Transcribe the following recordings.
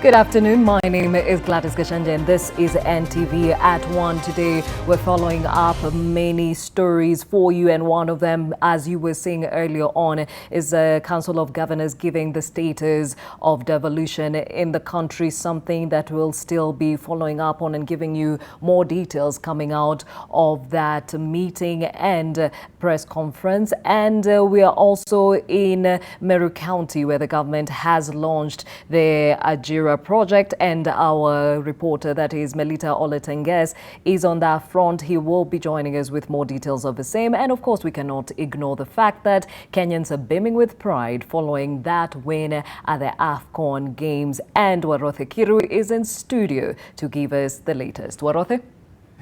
Good afternoon. My name is Gladys Gachanja and this is NTV At One. Today we're following up many stories for you, and one of them, as you were saying earlier on, is the Council of Governors giving the status of devolution in the country, something that we'll still be following up on and giving you more details coming out of that meeting and press conference. And we are also in Meru County, where the government has launched the Ajira project, and our reporter, that is Melita Oletenges, is on that front. He will be joining us with more details of the same. And of course, we cannot ignore the fact that Kenyans are beaming with pride following that win at the AFCON games. And Warothe Kiru is in studio to give us the latest. Warothe?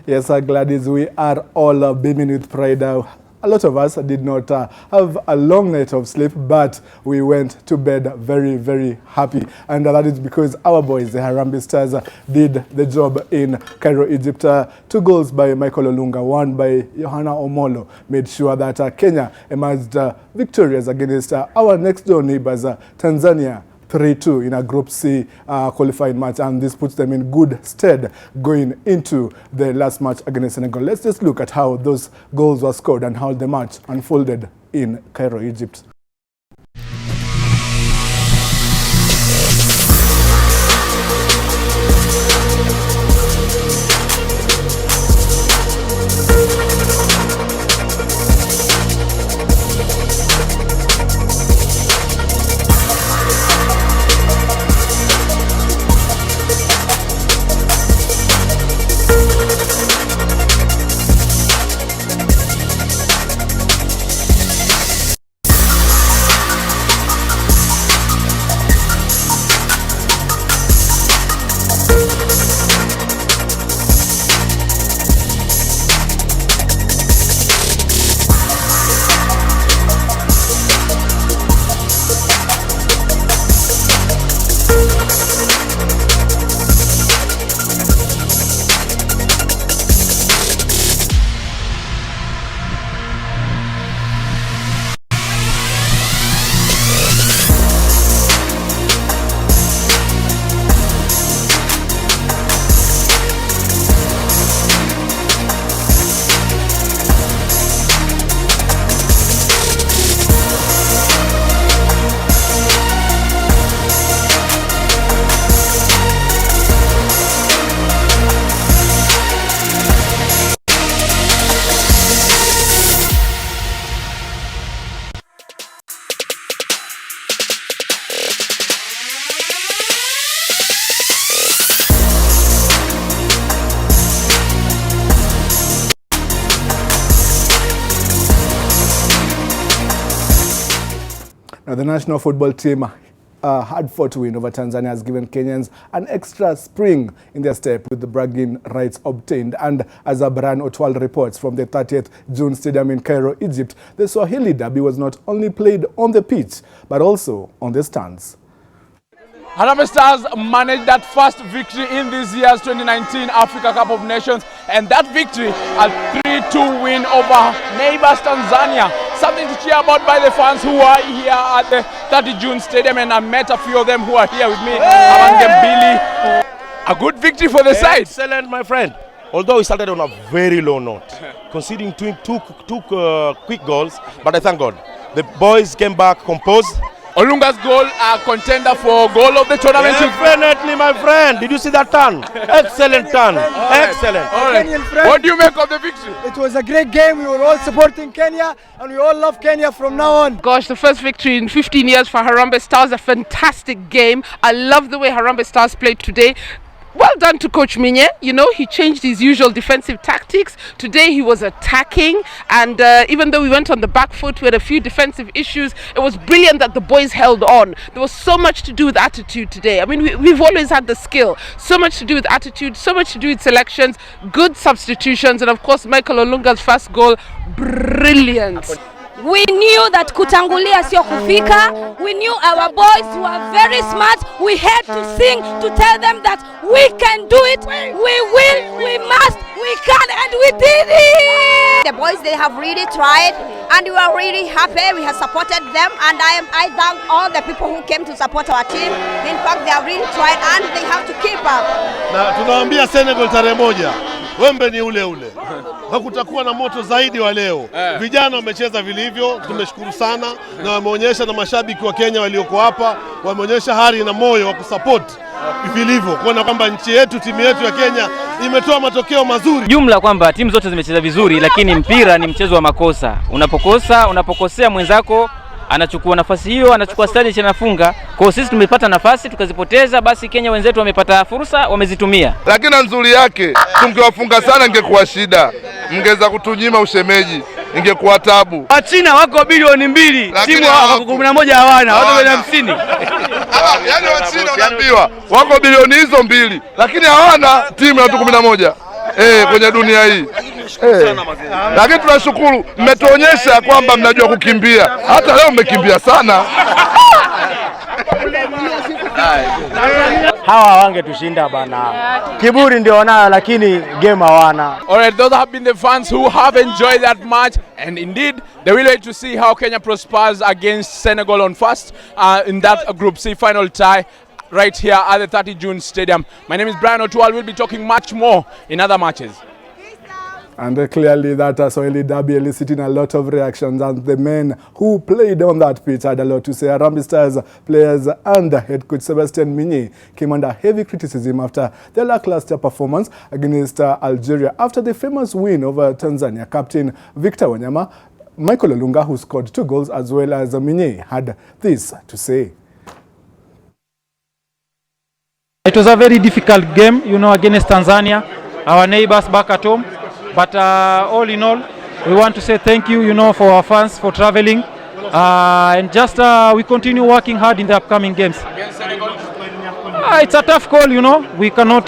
Yes, Gladys, we are all beaming with pride. A lot of us did not have a long night of sleep, but we went to bed very, very happy. And that is because our boys, the Harambee Stars, did the job in Cairo, Egypt. 2 goals by Michael Olunga, 1 by Yohana Omolo, made sure that Kenya emerged victorious against our next door neighbors, Tanzania, 3-2 in a Group C qualifying match, and this puts them in good stead going into the last match against Senegal. Let's just look at how those goals were scored and how the match unfolded in Cairo, Egypt. Now, the national football team hard-fought win over Tanzania has given Kenyans an extra spring in their step with the bragging rights obtained. And as Brian Otwal reports from the 30th June Stadium in Cairo, Egypt, the Swahili derby was not only played on the pitch, but also on the stands. Harambee Stars managed that first victory in this year's 2019 Africa Cup of Nations, and that victory, a 3-2 win over neighbors Tanzania. Something to cheer about by the fans who are here at the 30 June Stadium, and I met a few of them who are here with me. Among them, Billy. A good victory for the side. Excellent, my friend. Although we started on a very low note, conceding two quick goals, but I thank God. The boys came back composed. Olunga's goal, a contender for goal of the tournament. Definitely, my friend. Did you see that turn? Excellent turn. Excellent. All right. What do you make of the victory? It was a great game. We were all supporting Kenya, and we all love Kenya from now on. Gosh, the first victory in 15 years for Harambee Stars. A fantastic game. I love the way Harambee Stars played today. Well done to Coach Minye. You know, he changed his usual defensive tactics. Today he was attacking, and even though we went on the back foot, we had a few defensive issues. It was brilliant that the boys held on. There was so much to do with attitude today. I mean, we've always had the skill. So much to do with attitude, so much to do with selections, good substitutions, and of course Michael Olunga's first goal, brilliant. We knew that kutangulia sio kufika. We knew our boys were very smart. We had to sing to tell them that we can do it. We will, we must, we can, and we did it! The boys, they have really tried, and we are really happy. We have supported them, and I thank all the people who came to support our team. In fact, they have really tried, and they have to keep up. Na tunawaambia Senegal tarehe moja, wembe ni ule ule. Hakutakuwa na moto zaidi wa leo. Vijana wamecheza vilivyo, tumeshukuru sana, na wameonyesha, na mashabiki wa Kenya walioko hapa wameonyesha hari na moyo wa kusupport vilivyo, kuona kwamba nchi yetu, timu yetu ya Kenya imetoa matokeo mazuri. Jumla kwamba timu zote zimecheza vizuri, lakini mpira ni mchezo wa makosa. Unapokosea mwenzako anachukua nafasi hiyo, anachukua stadi cha nafunga. Kwa sisi tumepata nafasi tukazipoteza, basi Kenya wenzetu wamepata fursa, wamezitumia. Lakini nzuri yake, tungewafunga sana ingekuwa shida. Mngeza kutunyima ushemeji, ingekuwa tabu. Wachina wako bilioni 2, timu wako 11 hawana, watu 50. Yaani Wachina unaambiwa wako bilioni hizo 2, lakini hawana timu ya watu 11 kwenye dunia hii. Lakini tunashukuru, mmetuonyesha kwamba mnajua kukimbia. Hata leo mmekimbia sana. Hawa wangetushinda bana. Kiburi ndio wanayo, lakini game hawana. Alright, those have been the fans who have enjoyed that match, and indeed they will wait to see how Kenya prospers against Senegal on first in that Group C final tie right here at the 30 June Stadium. My name is Brian Otual. We'll be talking much more in other matches. And clearly that Swahili derby eliciting a lot of reactions, and the men who played on that pitch had a lot to say. Harambee Stars players and head coach Sebastian Minye came under heavy criticism after their lackluster performance against Algeria. After the famous win over Tanzania, captain Victor Wanyama, Michael Olunga, who scored 2 goals, as well as Minye, had this to say. It was a very difficult game, against Tanzania, our neighbors back at home. But all in all, we want to say thank you, for our fans for traveling, and just we continue working hard in the upcoming games. It's a tough call, We cannot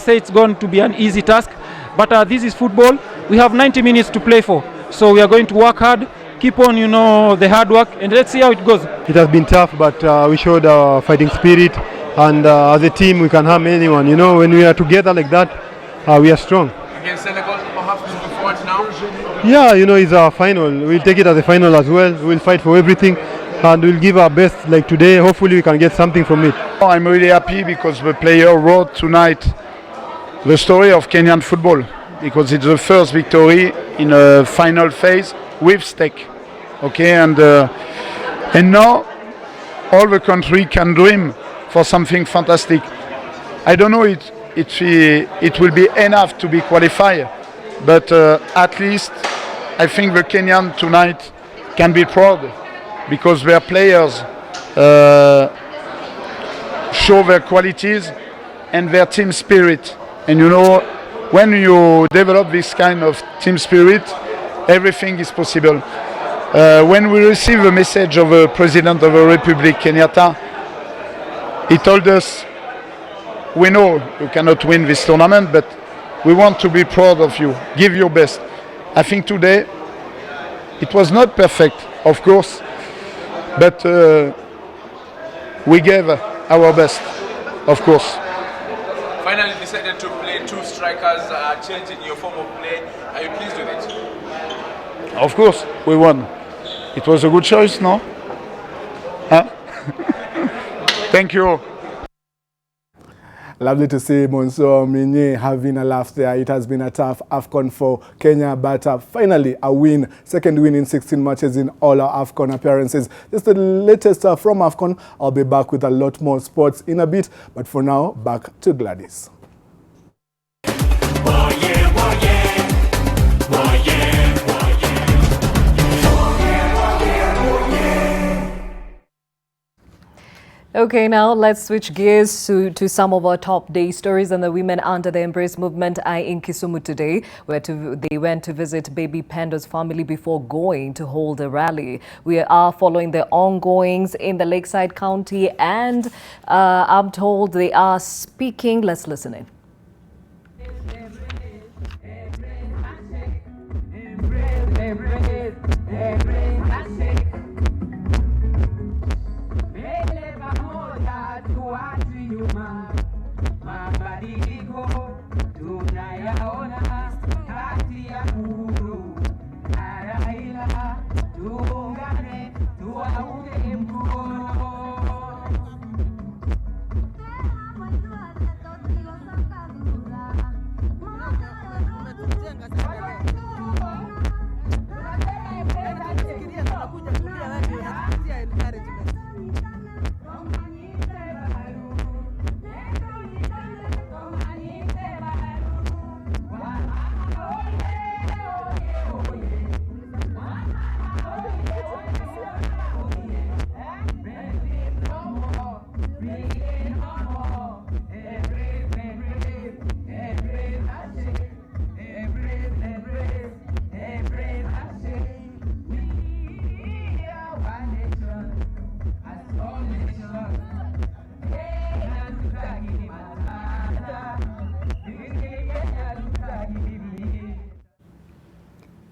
say it's going to be an easy task, but this is football. We have 90 minutes to play for, so we are going to work hard, keep on, the hard work, and let's see how it goes. It has been tough, but we showed our fighting spirit, and as a team, we can harm anyone. When we are together like that, we are strong. Against Senegal, perhaps moving forward now? Yeah, it's our final. We'll take it as a final as well. We'll fight for everything, and we'll give our best like today. Hopefully we can get something from it. I'm really happy because the player wrote tonight the story of Kenyan football, because it's the first victory in a final phase with stake. Okay, and now all the country can dream for something fantastic. I don't know it will be enough to be qualified, but at least I think the Kenyan tonight can be proud, because their players show their qualities and their team spirit. And when you develop this kind of team spirit, everything is possible. When we received the message of the President of the Republic, Kenyatta, he told us, we know you cannot win this tournament, but we want to be proud of you. Give your best. I think today it was not perfect, of course, but we gave our best, of course. Finally decided to play 2 strikers, changing your form of play. Are you pleased with it? Of course, we won. It was a good choice, no? Huh? Thank you. Lovely to see Monso Minye having a laugh there. It has been a tough AFCON for Kenya, but finally a win. Second win in 16 matches in all our AFCON appearances. This is the latest from AFCON. I'll be back with a lot more sports in a bit, but for now, back to Gladys. Okay, now let's switch gears to some of our top day stories. And the women under the Embrace movement are in Kisumu today, where they went to visit baby Pando's family before going to hold a rally. We are following the ongoings in the Lakeside County, and I'm told they are speaking. Let's listen in.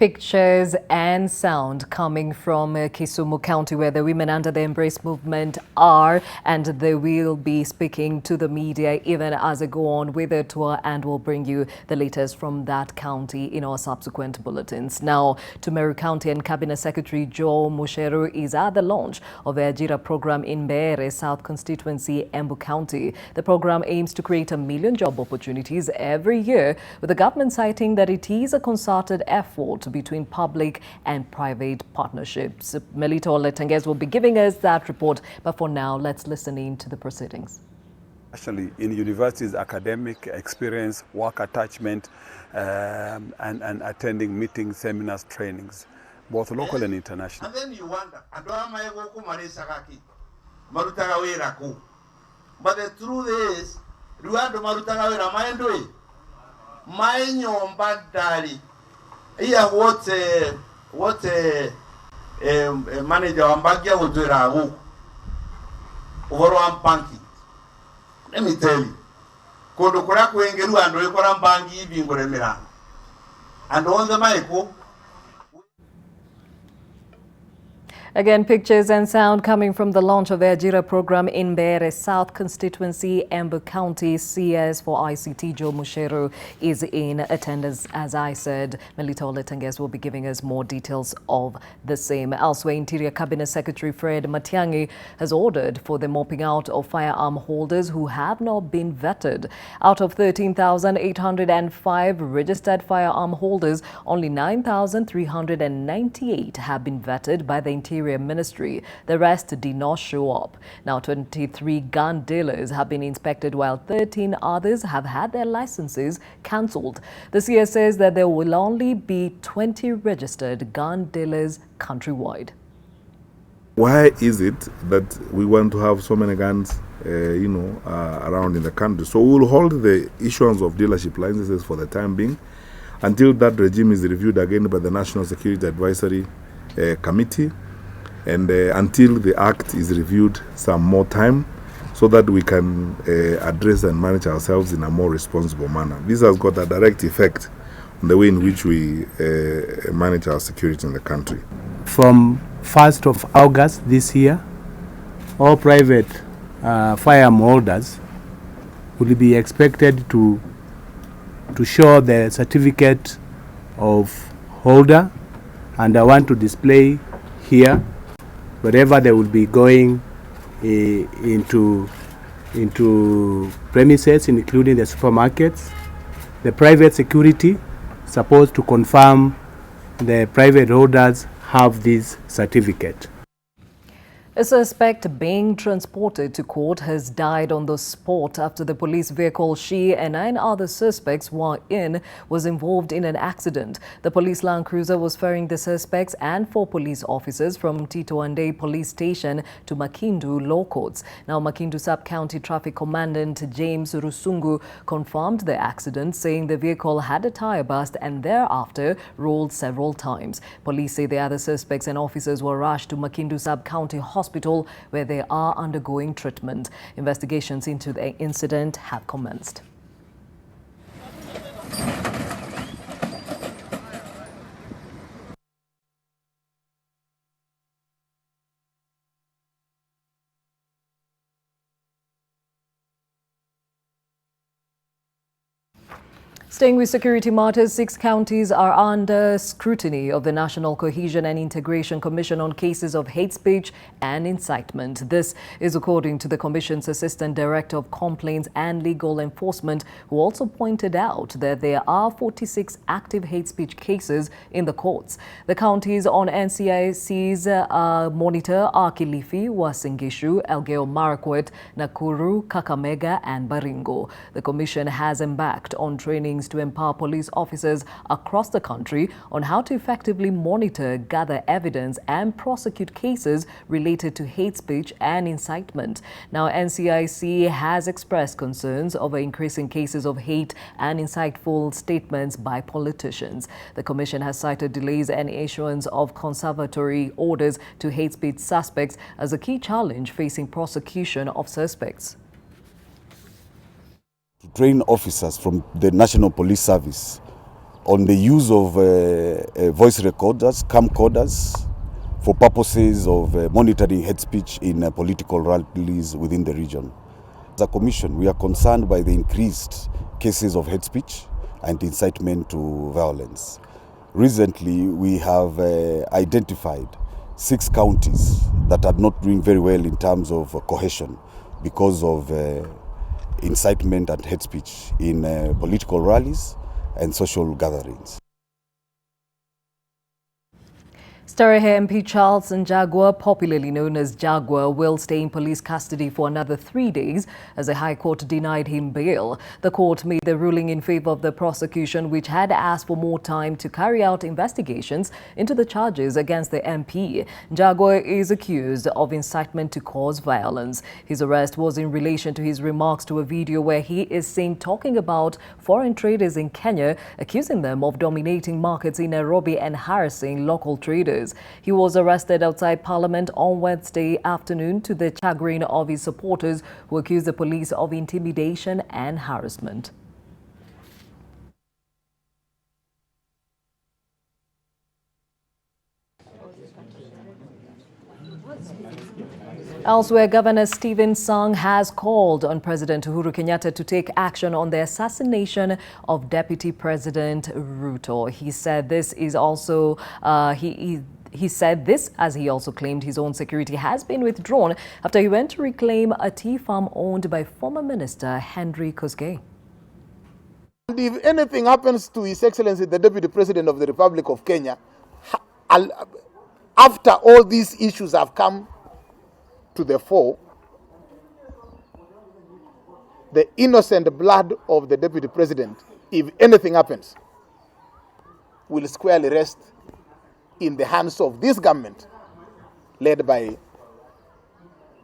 Pictures and sound coming from Kisumu County, where the women under the Embrace movement are, and they will be speaking to the media even as they go on with their tour, and we'll bring you the latest from that county in our subsequent bulletins. Now to Meru County, and Cabinet Secretary Joe Musheru is at the launch of the Ajira program in Meru South Constituency, Embu County. The program aims to create 1 million job opportunities every year, with the government citing that it is a concerted effort between public and private partnerships. Melito Letenges will be giving us that report, but for now, let's listen in to the proceedings. Actually, in universities, academic experience, work attachment, and attending meetings, seminars, trainings, both local and international. And then you wonder, but the truth is, here what manager Ambagia will do over one banking. Let me tell you, Kodokura Kwengeru and Rekoram Bangi being Goremira. And on the Maiko. Again, pictures and sound coming from the launch of the Ajira program in Meru South Constituency, Embu County. CS for ICT Joe Musheru is in attendance. As I said, Melito Letenges will be giving us more details of the same. Elsewhere, Interior Cabinet Secretary Fred Matiang'i has ordered for the mopping out of firearm holders who have not been vetted. Out of 13,805 registered firearm holders, only 9,398 have been vetted by the Interior Ministry. The rest did not show up. Now 23 gun dealers have been inspected, while 13 others have had their licenses cancelled. The CS says that there will only be 20 registered gun dealers countrywide. Why is it that we want to have so many guns around in the country? So we will hold the issuance of dealership licenses for the time being until that regime is reviewed again by the National Security Advisory Committee, and until the act is reviewed some more time, so that we can address and manage ourselves in a more responsible manner. This has got a direct effect on the way in which we manage our security in the country. From 1st of August this year, all private firearm holders will be expected to show the certificate of holder, and I want to display here wherever they will be going into premises, including the supermarkets. The private security supposed to confirm the private holders have this certificate. A suspect being transported to court has died on the spot after the police vehicle she and 9 other suspects were in was involved in an accident. The police Land Cruiser was ferrying the suspects and 4 police officers from Titoande Police Station to Makindu Law Courts. Now, Makindu Sub-County Traffic Commandant James Rusungu confirmed the accident, saying the vehicle had a tire burst and thereafter rolled several times. Police say the other suspects and officers were rushed to Makindu Sub-County Hospital, where they are undergoing treatment. Investigations into the incident have commenced. Staying with security matters, 6 counties are under scrutiny of the National Cohesion and Integration Commission on cases of hate speech and incitement. This is according to the Commission's Assistant Director of Complaints and Legal Enforcement, who also pointed out that there are 46 active hate speech cases in the courts. The counties on NCIC's monitor are Kilifi, Uasin Gishu, Elgeyo Marakwet, Nakuru, Kakamega and Baringo. The Commission has embarked on trainings to empower police officers across the country on how to effectively monitor, gather evidence and prosecute cases related to hate speech and incitement. Now, NCIC has expressed concerns over increasing cases of hate and insightful statements by politicians. The Commission has cited delays and issuance of conservatory orders to hate speech suspects as a key challenge facing prosecution of suspects. To train officers from the National Police Service on the use of voice recorders, camcorders, for purposes of monitoring hate speech in political rallies within the region. As a commission, we are concerned by the increased cases of hate speech and incitement to violence. Recently, we have identified 6 counties that are not doing very well in terms of cohesion because of incitement and hate speech in political rallies and social gatherings. Storehair MP Charles and Jaguar, popularly known as Jaguar, will stay in police custody for another 3 days as the High Court denied him bail. The court made the ruling in favor of the prosecution, which had asked for more time to carry out investigations into the charges against the MP. Jaguar is accused of incitement to cause violence. His arrest was in relation to his remarks to a video where he is seen talking about foreign traders in Kenya, accusing them of dominating markets in Nairobi and harassing local traders. He was arrested outside Parliament on Wednesday afternoon to the chagrin of his supporters who accused the police of intimidation and harassment. Elsewhere, Governor Stephen Sang has called on President Uhuru Kenyatta to take action on the assassination of Deputy President Ruto. He said this is also He said this as he also claimed his own security has been withdrawn after he went to reclaim a tea farm owned by former Minister Henry Koskei. And if anything happens to His Excellency the Deputy President of the Republic of Kenya, after all these issues have come to the fore, the innocent blood of the Deputy President, if anything happens, will squarely rest in the hands of this government led by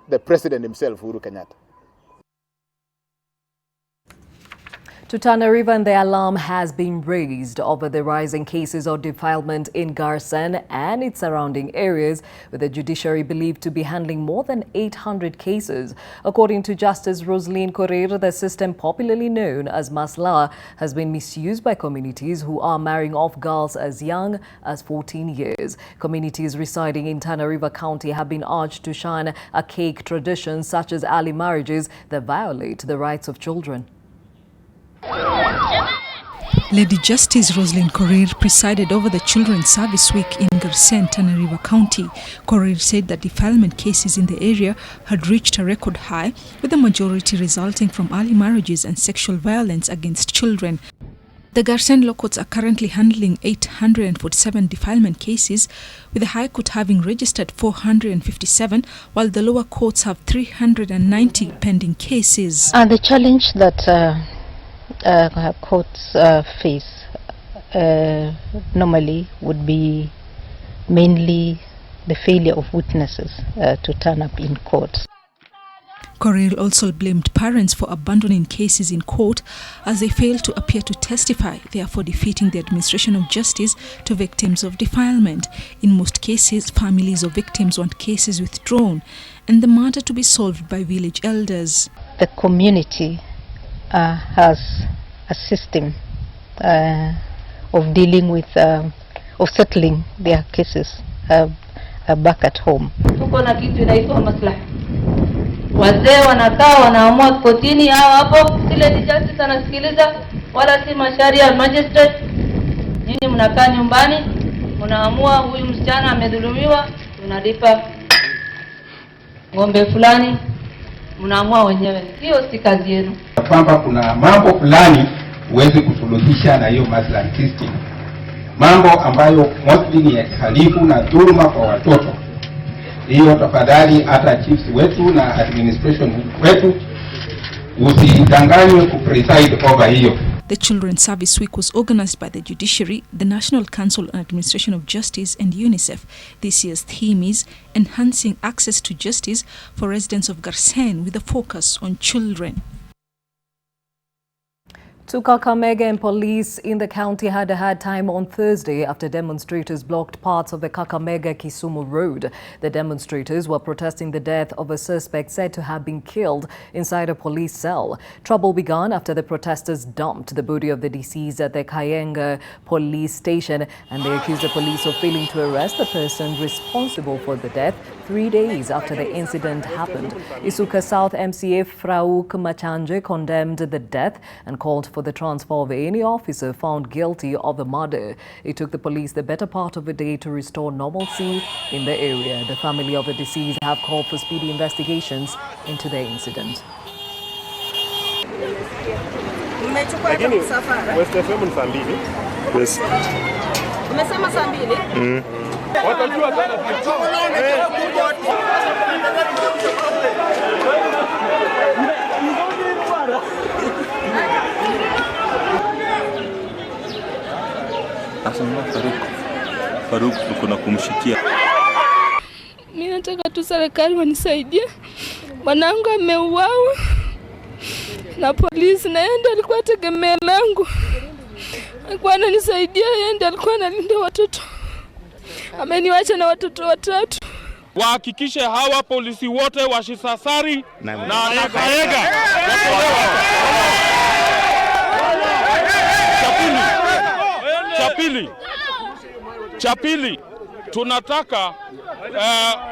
the President himself, Uhuru Kenyatta. To Tana River, and the alarm has been raised over the rising cases of defilement in Garissa and its surrounding areas, with the judiciary believed to be handling more than 800 cases. According to Justice Rosaline Korir, the system popularly known as Masla has been misused by communities who are marrying off girls as young as 14 years. Communities residing in Tana River County have been urged to shun archaic traditions such as early marriages that violate the rights of children. Lady Justice Rosaline Korir presided over the Children's Service Week in Garissa and Tana River County. Korir said that defilement cases in the area had reached a record high, with the majority resulting from early marriages and sexual violence against children. The Garissa law courts are currently handling 847 defilement cases, with the High Court having registered 457, while the lower courts have 390 pending cases. The challenge that courts face normally would be mainly the failure of witnesses to turn up in court. Korir also blamed parents for abandoning cases in court as they failed to appear to testify, therefore defeating the administration of justice to victims of defilement. In most cases, families of victims want cases withdrawn and the matter to be solved by village elders. The community has a system of dealing with, of settling their cases back at home. Tuko na kitu inaitwa maslahi. Wazee wanakaa wanaamua kotini hao hapo, ile justice anasikiliza, wala si masharia magistrate. Nyinyi mnakaa nyumbani, mnaamua huyu msichana amedhulumiwa, unalipa ng'ombe fulani, mnaamua wenyewe. Hiyo si kazi yenu. Kwamba kuna mambo fulani huwezi kusuluhisha na hiyo maslahi system, mambo ambayo mostly ni halifu na dhuluma kwa watoto. Hiyo tafadhali hata chiefs wetu na administration wetu usidanganywe kupreside over hiyo. The Children's Service Week was organized by the Judiciary, the National Council on Administration of Justice and UNICEF. This year's theme is Enhancing Access to Justice for Residents of Garissa with a focus on children. To Kakamega, and police in the county had a hard time on Thursday after demonstrators blocked parts of the Kakamega-Kisumu road. The demonstrators were protesting the death of a suspect said to have been killed inside a police cell. Trouble began after the protesters dumped the body of the deceased at the Kayenga police station, and they accused the police of failing to arrest the person responsible for the death 3 days after the incident happened. Isuka South MCA Frauk Machanje condemned the death and called for the transfer of any officer found guilty of the murder. It took the police the better part of a day to restore normalcy in the area. The family of the deceased have called for speedy investigations into the incident. Faruk kuna kumshikia. Mimi nataka tu serikali wanisaidie. Mwanangu ameuawa na polisi, na yeye ndiye alikuwa tegemeo langu. Alikuwa ananisaidia, yeye ndiye alikuwa analinda watoto. Ameniacha na watoto watatu. Wahakikishe hawa polisi wote wa Shisasari na Kakamega. Cha pili, tunataka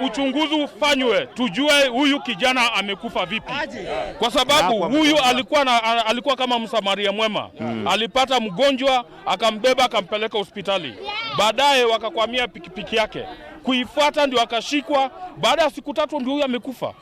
uchunguzi ufanywe tujue huyu kijana amekufa vipi, kwa sababu huyu alikuwa kama msamaria mwema. Alipata mgonjwa akambeba akampeleka hospitali, baadaye wakakwamia pikipiki yake kuifuata, ndio akashikwa. Baada ya siku 3 ndio huyu amekufa.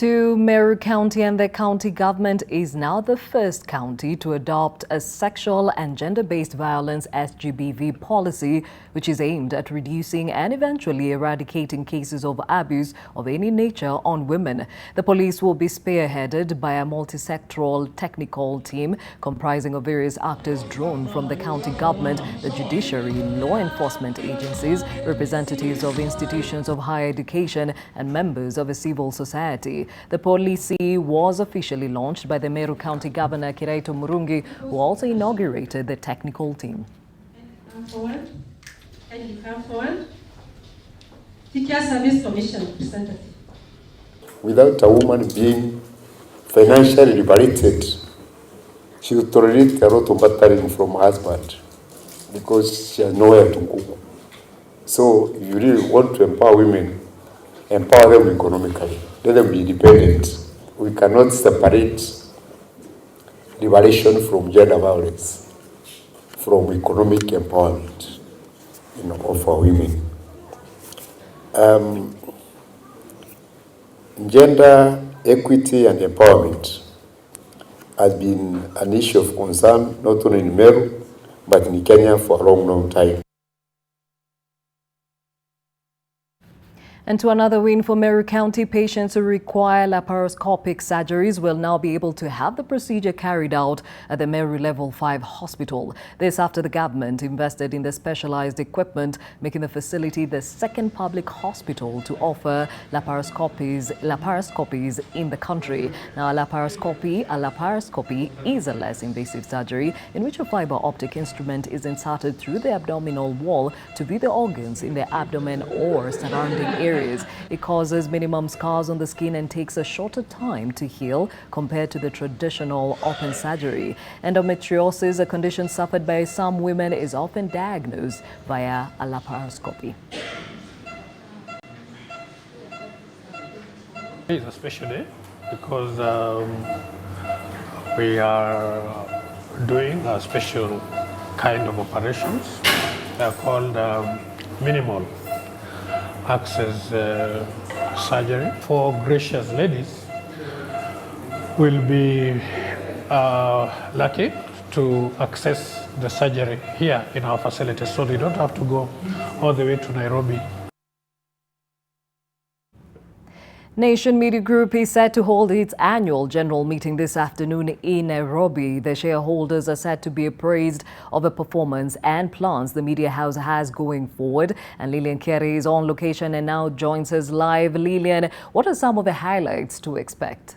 To Meru County, and the county government is now the first county to adopt a sexual and gender-based violence SGBV policy, which is aimed at reducing and eventually eradicating cases of abuse of any nature on women. The police will be spearheaded by a multi-sectoral technical team comprising of various actors drawn from the county government, the judiciary, law enforcement agencies, representatives of institutions of higher education, and members of a civil society. The policy was officially launched by the Meru County Governor Murang'a, who also inaugurated the technical team. Come forward. Teacher Service Commission representative. Without a woman being financially liberated, she will tolerate a lot of battering from her husband because she has nowhere to go. So if you really want to empower women, empower them economically. Let them be independent. We cannot separate liberation from gender violence, from economic empowerment, of our women. Gender equity and empowerment has been an issue of concern not only in Meru but in Kenya for a long, long time. And to another win for Meru County, patients who require laparoscopic surgeries will now be able to have the procedure carried out at the Meru Level 5 hospital. This after the government invested in the specialized equipment, making the facility the second public hospital to offer laparoscopies in the country. Now, a laparoscopy is a less invasive surgery in which a fiber optic instrument is inserted through the abdominal wall to view the organs in the abdomen or surrounding areas. It causes minimum scars on the skin and takes a shorter time to heal compared to the traditional open surgery. Endometriosis, a condition suffered by some women, is often diagnosed via a laparoscopy. It's a special day because we are doing a special kind of operations. They are called minimal access surgery. For gracious ladies will be lucky to access the surgery here in our facility, so they don't have to go all the way to Nairobi. Nation Media Group is set to hold its annual general meeting this afternoon in Nairobi. The shareholders are set to be appraised of the performance and plans the media house has going forward. And Lillian Kerry is on location and now joins us live. Lillian, what are some of the highlights to expect?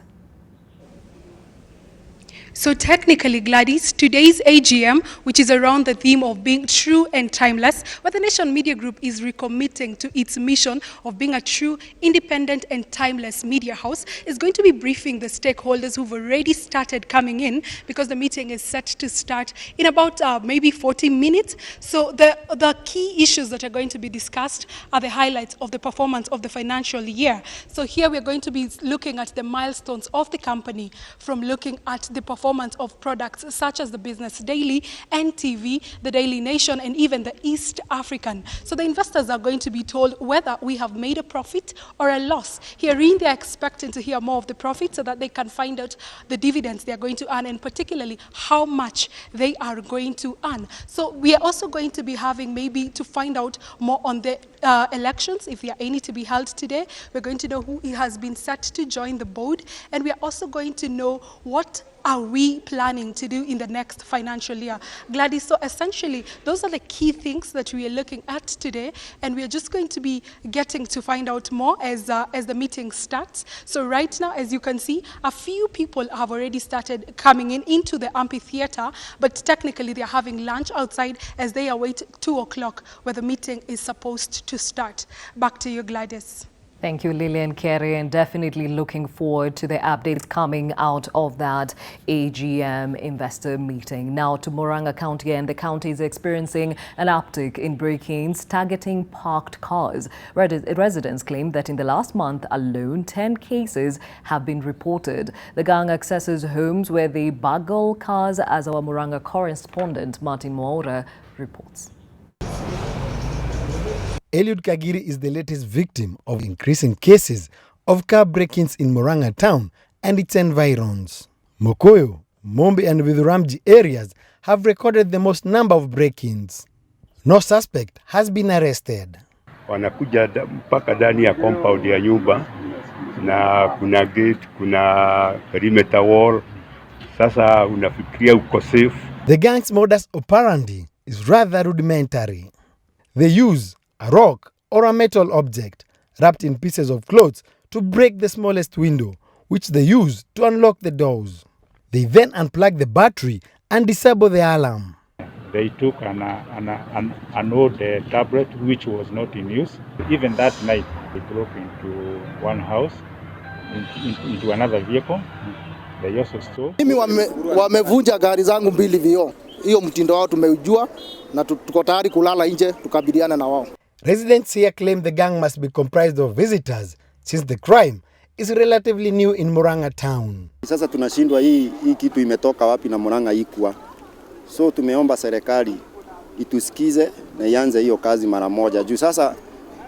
So technically, Gladys, today's AGM, which is around the theme of being true and timeless, where the Nation Media Group is recommitting to its mission of being a true, independent and timeless media house, is going to be briefing the stakeholders who've already started coming in, because the meeting is set to start in about maybe 40 minutes. So the key issues that are going to be discussed are the highlights of the performance of the financial year. So here we're going to be looking at the milestones of the company, from looking at the performance of products such as the Business Daily, NTV, the Daily Nation, and even the East African. So the investors are going to be told whether we have made a profit or a loss. Herein, they're expecting to hear more of the profit so that they can find out the dividends they're going to earn, and particularly how much they are going to earn. So we are also going to be having maybe to find out more on the elections, if there are any to be held today. We're going to know who has been set to join the board, and we are also going to know what are we planning to do in the next financial year. Gladys, so essentially, those are the key things that we are looking at today, and we are just going to be getting to find out more as the meeting starts. So right now, as you can see, a few people have already started coming into the amphitheater, but technically they're having lunch outside as they await 2 o'clock, where the meeting is supposed to start. Back to you, Gladys. Thank you, Lillian Carey, and definitely looking forward to the updates coming out of that AGM investor meeting. Now to Murang'a County, and the county is experiencing an uptick in break-ins targeting parked cars. Residents claim that in the last month alone, 10 cases have been reported. The gang accesses homes where they burgle cars, as our Murang'a correspondent Martin Moura reports. Eliud Kagiri is the latest victim of increasing cases of car break-ins in Murang'a town and its environs. Mokoyo, Mombi and Vithuramji areas have recorded the most number of break-ins. No suspect has been arrested. Wanakuja mpaka ndani ya compound ya nyumba, na kuna gate, kuna perimeter wall. Sasa unafikiria uko safe. The gang's modus operandi is rather rudimentary. They use a rock or a metal object wrapped in pieces of clothes to break the smallest window, which they use to unlock the doors. They then unplug the battery and disable the alarm. They took an old tablet which was not in use. Even that night, they broke into one house, into another vehicle. They also stole. Mimi wamevunja gari zangu mbili vioo. Hiyo mtindo wao tumeujua na tuko tayari kulala nje tukabiliana na wao. Residents here claim the gang must be comprised of visitors, since the crime is relatively new in Murang'a town. Sasa tunashindwa hii kitu imetoka wapi na Murang'a ikuwa. So tumeomba serikali itusikize na ianze hiyo kazi mara moja. Juu sasa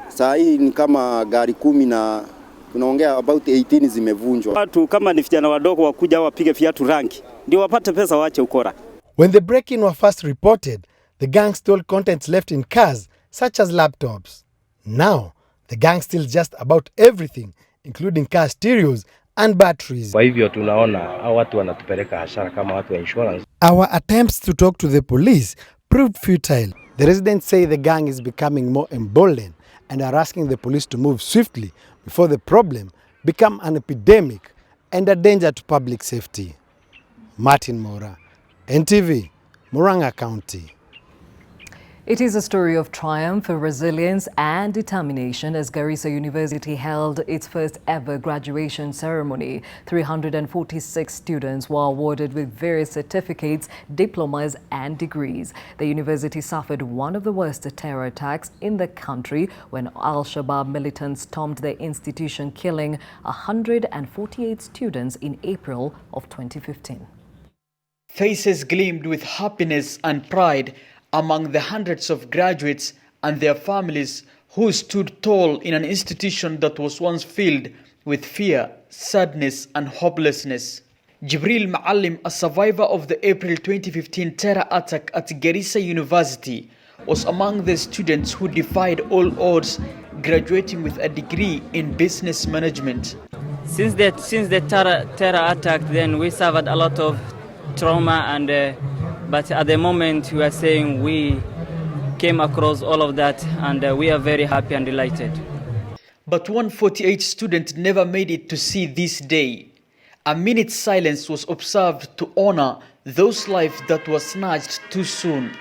saa hii ni kama gari 10 na tunaongea about 18 zimevunjwa. Watu kama ni vijana wadogo wakuja wapige viatu rangi ndio wapate pesa waache ukora. When the break-in were first reported, the gang stole contents left in cars such as laptops. Now, the gang steals just about everything, including car stereos and batteries. Kwa hivyo tunaona hao watu wanatupeleka hasara kama watu wa insurance. Our attempts to talk to the police proved futile. The residents say the gang is becoming more emboldened and are asking the police to move swiftly before the problem become an epidemic and a danger to public safety. Martin Moura, NTV, Murang'a County. It is a story of triumph, resilience and determination as Garissa University held its first ever graduation ceremony. 346 students were awarded with various certificates, diplomas and degrees. The university suffered one of the worst terror attacks in the country when Al-Shabaab militants stormed the institution, killing 148 students in April of 2015. Faces gleamed with happiness and pride among the hundreds of graduates and their families who stood tall in an institution that was once filled with fear, sadness and hopelessness. Jibril Maalim, a survivor of the April 2015 terror attack at Garissa University, was among the students who defied all odds, graduating with a degree in business management. Since the terror attack, then we suffered a lot of trauma, and but at the moment we are saying we came across all of that, and we are very happy and delighted. But 148 students never made it to see this day. A minute's silence was observed to honor those lives that were snatched too soon.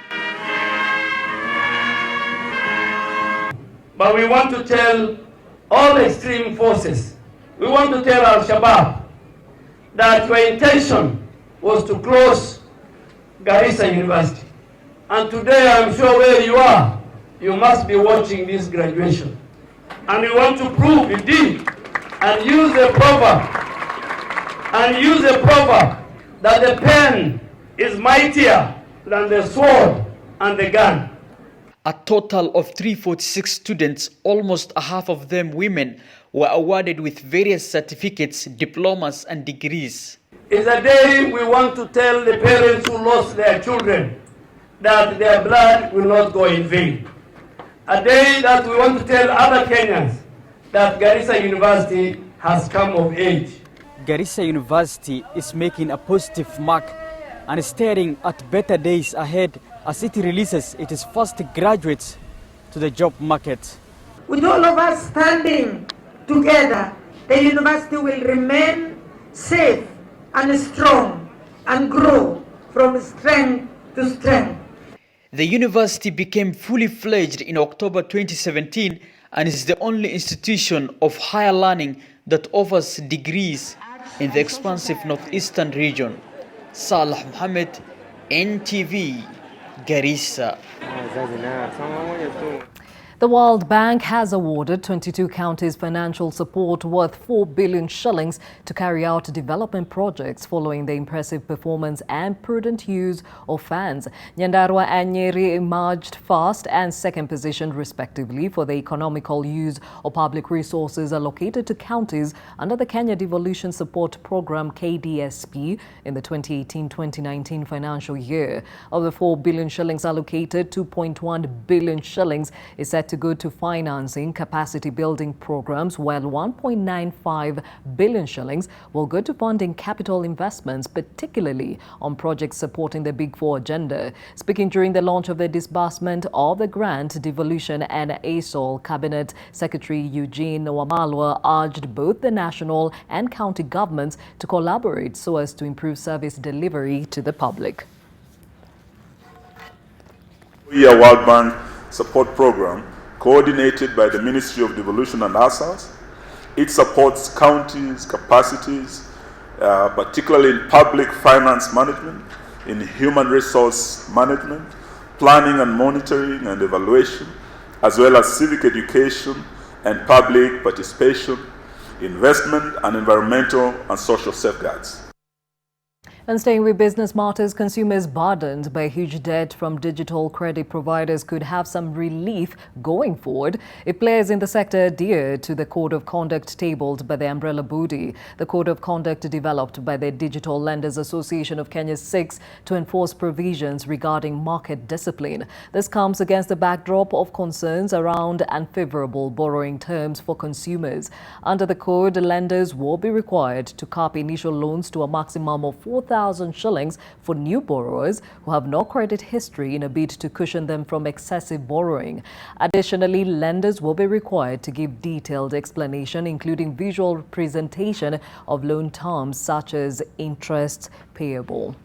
But we want to tell all extreme forces, we want to tell Al-Shabaab that your intention was to close Garissa University. And today I'm sure where you are, you must be watching this graduation. And we want to prove indeed and use a proverb that the pen is mightier than the sword and the gun. A total of 346 students, almost a half of them women, were awarded with various certificates, diplomas and degrees. It's a day we want to tell the parents who lost their children that their blood will not go in vain. A day that we want to tell other Kenyans that Garissa University has come of age. Garissa University is making a positive mark and staring at better days ahead as it releases its first graduates to the job market. With all of us standing together, the university will remain safe and strong and grow from strength to strength. The university became fully fledged in October 2017 and is the only institution of higher learning that offers degrees in the expansive northeastern region. Salah Mohammed, NTV, Garissa. The World Bank has awarded 22 counties financial support worth 4 billion shillings to carry out development projects following the impressive performance and prudent use of funds. Nyandarua and Nyeri emerged first and second position respectively for the economical use of public resources allocated to counties under the Kenya Devolution Support Program KDSP in the 2018-2019 financial year. Of the 4 billion shillings allocated, 2.1 billion shillings is set to go to financing capacity building programs, while 1.95 billion shillings will go to funding capital investments, particularly on projects supporting the Big Four agenda. Speaking during the launch of the disbursement of the grant, Devolution and ASOL Cabinet Secretary Eugene Wamalwa urged both the national and county governments to collaborate so as to improve service delivery to the public. World Bank support program coordinated by the Ministry of Devolution and ASAS. It supports counties' capacities, particularly in public finance management, in human resource management, planning and monitoring and evaluation, as well as civic education and public participation, investment and environmental and social safeguards. And staying with business matters, consumers burdened by huge debt from digital credit providers could have some relief going forward if players in the sector adhere to the Code of Conduct tabled by the umbrella body. The Code of Conduct developed by the Digital Lenders Association of Kenya seeks to enforce provisions regarding market discipline. This comes against the backdrop of concerns around unfavorable borrowing terms for consumers. Under the code, lenders will be required to cap initial loans to a maximum of 4,000 shillings for new borrowers who have no credit history in a bid to cushion them from excessive borrowing. Additionally, lenders will be required to give detailed explanation, including visual presentation of loan terms such as interest payable.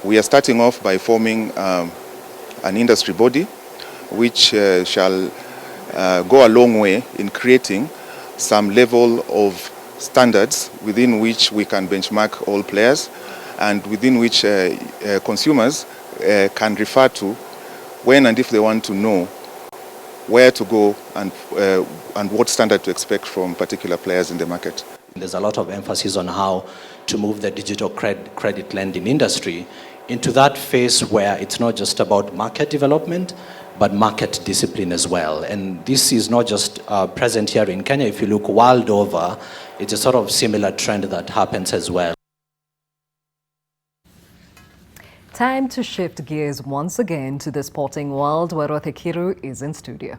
We are starting off by forming an industry body which shall go a long way in creating some level of standards within which we can benchmark all players and within which consumers can refer to when and if they want to know where to go and what standard to expect from particular players in the market. There's a lot of emphasis on how to move the digital credit lending industry into that phase where it's not just about market development, but market discipline as well. And this is not just present here in Kenya. If you look world over, it's a sort of similar trend that happens as well. Time to shift gears once again to the sporting world, where Kiru is in studio.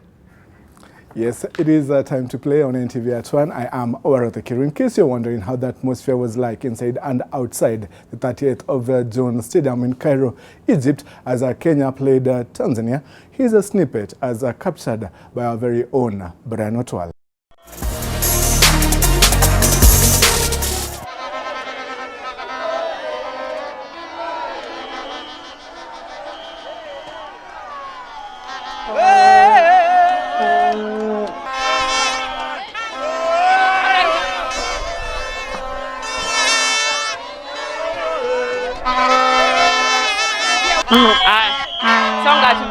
Yes, it is time to play on NTV At One. I am Warothe Kiru. In case you're wondering how the atmosphere was like inside and outside the 30th of June Stadium in Cairo, Egypt, as Kenya played Tanzania, here's a snippet captured by our very own Brian Otwal. Songa tu.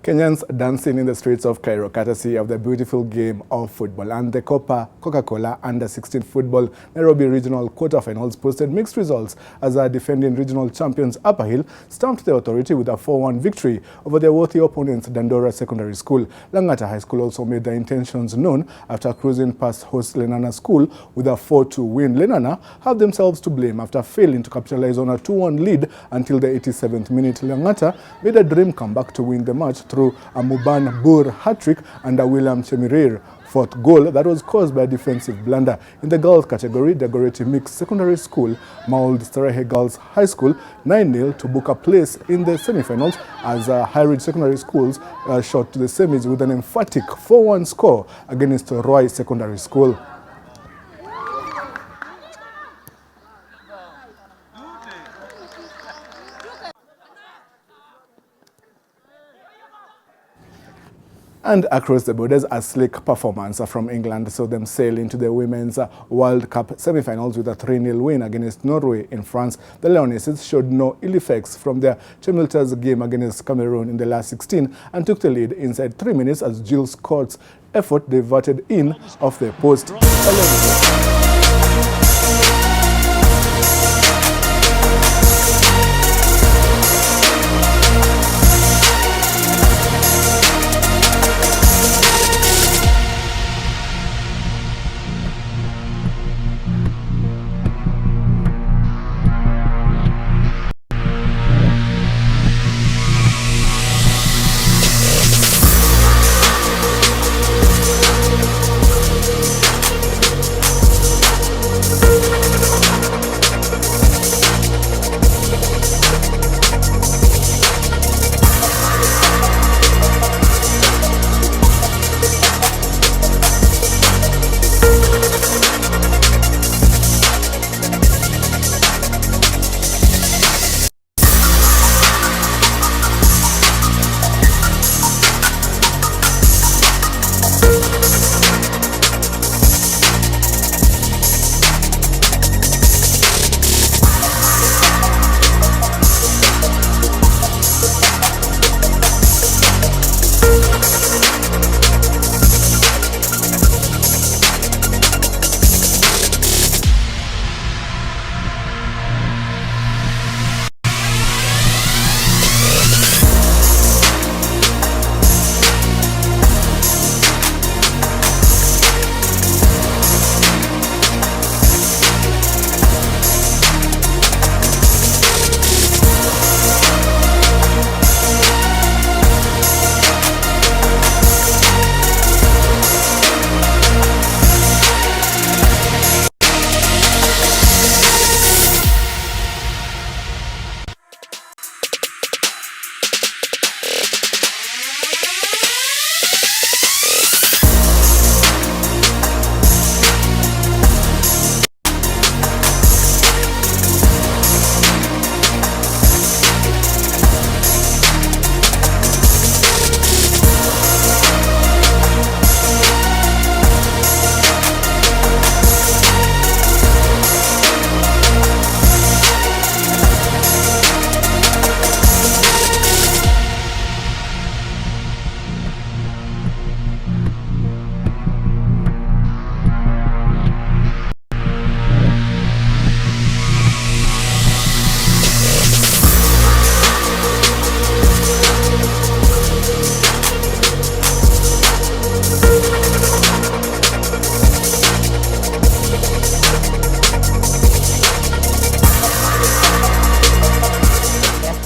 Kenyans dancing in the streets of Cairo, courtesy of the beautiful game of football. And the Coca-Cola Under-16 football Nairobi Regional Quarterfinals posted mixed results as our defending regional champions Upper Hill stamped the authority with a 4-1 victory over their worthy opponents Dandora Secondary School. Langata High School also made their intentions known after cruising past host Lenana School with a 4-2 win. Lenana have themselves to blame after failing to capitalize on a 2-1 lead until the 87th minute. Langata made a dream comeback to win the match through a Muban Bur hat-trick and a William Chemirir fourth goal that was caused by a defensive blunder. In the girls category, Dagoretti Mixed Secondary School mauled Starehe Girls High School 9-0 to book a place in the semi-finals as High Ridge Secondary Schools shot to the semis with an emphatic 4-1 score against Roy Secondary School. And across the borders, a slick performance from England saw them sail into the Women's World Cup semi-finals with a 3-0 win against Norway in France. The Lionesses showed no ill effects from their tumultuous game against Cameroon in the last 16 and took the lead inside 3 minutes as Jill Scott's effort diverted in off the post.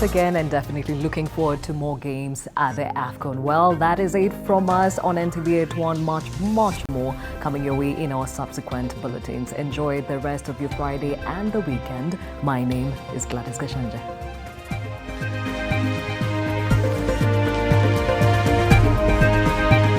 Again, and definitely looking forward to more games at the AFCON. Well, that is it from us on NTV At One. Much more coming your way in our subsequent bulletins. Enjoy the rest of your Friday and the weekend. My name is Gladys Gachanja.